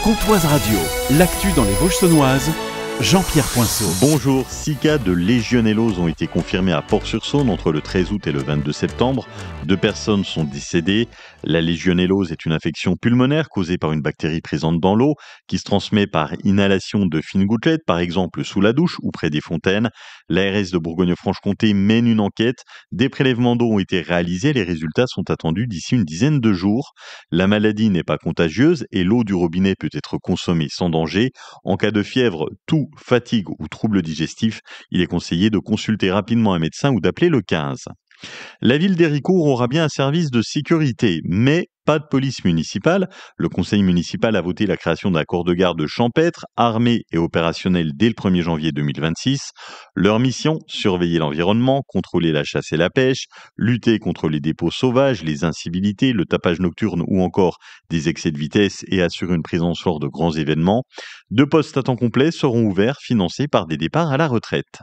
Comtoise Radio, l'actu dans les Vosges saunoises, Jean-Pierre Poinceau. Bonjour, 6 cas de légionellose ont été confirmés à Port-sur-Saône entre le 13 août et le 22 septembre. 2 personnes sont décédées. La légionellose est une infection pulmonaire causée par une bactérie présente dans l'eau qui se transmet par inhalation de fines gouttelettes, par exemple sous la douche ou près des fontaines. L'ARS de Bourgogne-Franche-Comté mène une enquête. Des prélèvements d'eau ont été réalisés. Les résultats sont attendus d'ici une dizaine de jours. La maladie n'est pas contagieuse et l'eau du robinet peut être consommée sans danger. En cas de fièvre, toux, fatigue ou troubles digestifs, il est conseillé de consulter rapidement un médecin ou d'appeler le 15. La ville d'Héricourt aura bien un service de sécurité, mais pas de police municipale. Le conseil municipal a voté la création d'un corps de garde champêtre, armé et opérationnel dès le 1er janvier 2026. Leur mission, surveiller l'environnement, contrôler la chasse et la pêche, lutter contre les dépôts sauvages, les incivilités, le tapage nocturne ou encore des excès de vitesse et assurer une présence lors de grands événements. 2 postes à temps complet seront ouverts, financés par des départs à la retraite.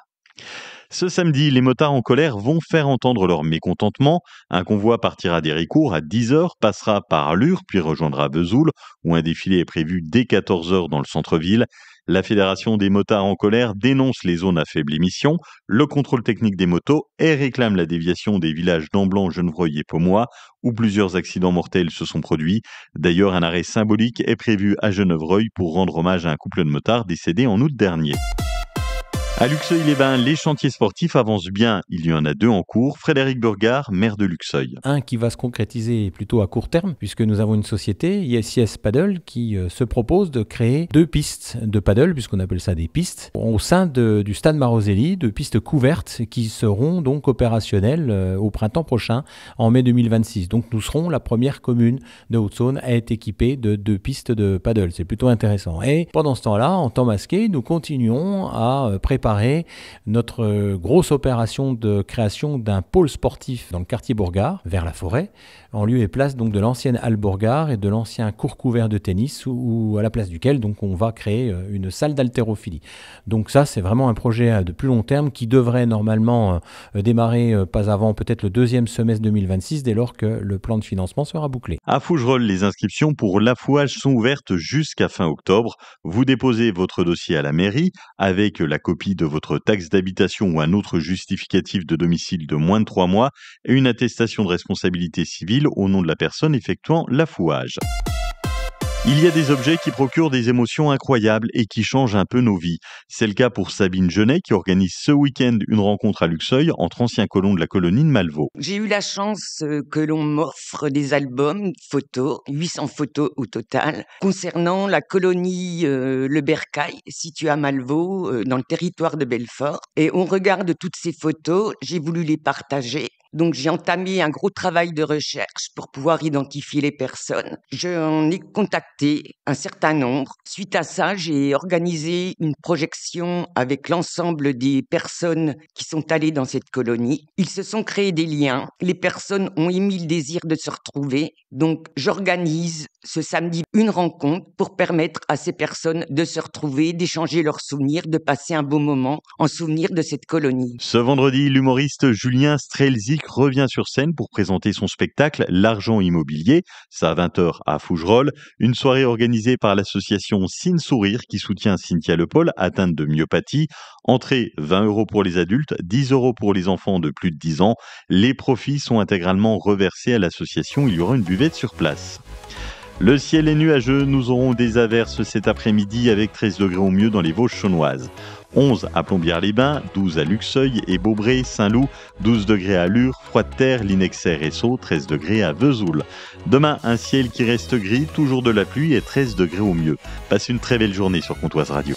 Ce samedi, les motards en colère vont faire entendre leur mécontentement. Un convoi partira d'Héricourt à 10h, passera par Lure, puis rejoindra Vesoul, où un défilé est prévu dès 14h dans le centre-ville. La Fédération des motards en colère dénonce les zones à faible émission, le contrôle technique des motos et réclame la déviation des villages d'Amblan, Genevreuil et Pomois, où plusieurs accidents mortels se sont produits. D'ailleurs, un arrêt symbolique est prévu à Genevreuil pour rendre hommage à un couple de motards décédé en août dernier. À Luxeuil-les-Bains, les chantiers sportifs avancent bien. Il y en a 2 en cours. Frédéric Burgard, maire de Luxeuil. Un qui va se concrétiser plutôt à court terme, puisque nous avons une société, ISIS Paddle, qui se propose de créer 2 pistes de paddle, puisqu'on appelle ça des pistes, au sein du stade Maroselli, 2 pistes couvertes qui seront donc opérationnelles au printemps prochain, en mai 2026. Donc nous serons la première commune de Haute-Saône à être équipée de 2 pistes de paddle. C'est plutôt intéressant. Et pendant ce temps-là, en temps masqué, nous continuons à préparer notre grosse opération de création d'un pôle sportif dans le quartier Bourgard, vers la forêt, en lieu et place donc de l'ancienne halle Bourgard et de l'ancien court couvert de tennis, où à la place duquel donc on va créer une salle d'haltérophilie. Donc ça, c'est vraiment un projet de plus long terme qui devrait normalement démarrer pas avant peut-être le 2e semestre 2026, dès lors que le plan de financement sera bouclé. À Fougerolles, les inscriptions pour l'affouage sont ouvertes jusqu'à fin octobre. Vous déposez votre dossier à la mairie avec la copie de votre taxe d'habitation ou un autre justificatif de domicile de moins de 3 mois et une attestation de responsabilité civile au nom de la personne effectuant l'affouage. Il y a des objets qui procurent des émotions incroyables et qui changent un peu nos vies. C'est le cas pour Sabine Genet qui organise ce week-end une rencontre à Luxeuil entre anciens colons de la colonie de Malvaux. J'ai eu la chance que l'on m'offre des albums photos, 800 photos au total, concernant la colonie Le Bercail, située à Malvaux, dans le territoire de Belfort. Et on regarde toutes ces photos, j'ai voulu les partager. Donc j'ai entamé un gros travail de recherche pour pouvoir identifier les personnes. J'en ai contacté un certain nombre. Suite à ça, j'ai organisé une projection avec l'ensemble des personnes qui sont allées dans cette colonie. Ils se sont créés des liens. Les personnes ont émis le désir de se retrouver. Donc j'organise ce samedi une rencontre pour permettre à ces personnes de se retrouver, d'échanger leurs souvenirs, de passer un beau moment en souvenir de cette colonie. Ce vendredi, l'humoriste Julien Strelzik revient sur scène pour présenter son spectacle L'argent immobilier. C'est à 20h à Fougerolles. Une soirée organisée par l'association Cine Sourire qui soutient Cynthia Lepol, atteinte de myopathie. Entrée 20 € pour les adultes, 10 € pour les enfants de plus de 10 ans. Les profits sont intégralement reversés à l'association. Il y aura une buvette sur place. Le ciel est nuageux, nous aurons des averses cet après-midi avec 13 degrés au mieux dans les Vosges saunoises. 11 à Plombières-les-Bains, 12 à Luxeuil et Beaubré, Saint-Loup, 12 degrés à Lure, Froide-Terre, Linexer et Sceaux, 13 degrés à Vesoul. Demain, un ciel qui reste gris, toujours de la pluie et 13 degrés au mieux. Passez une très belle journée sur Comtoise Radio.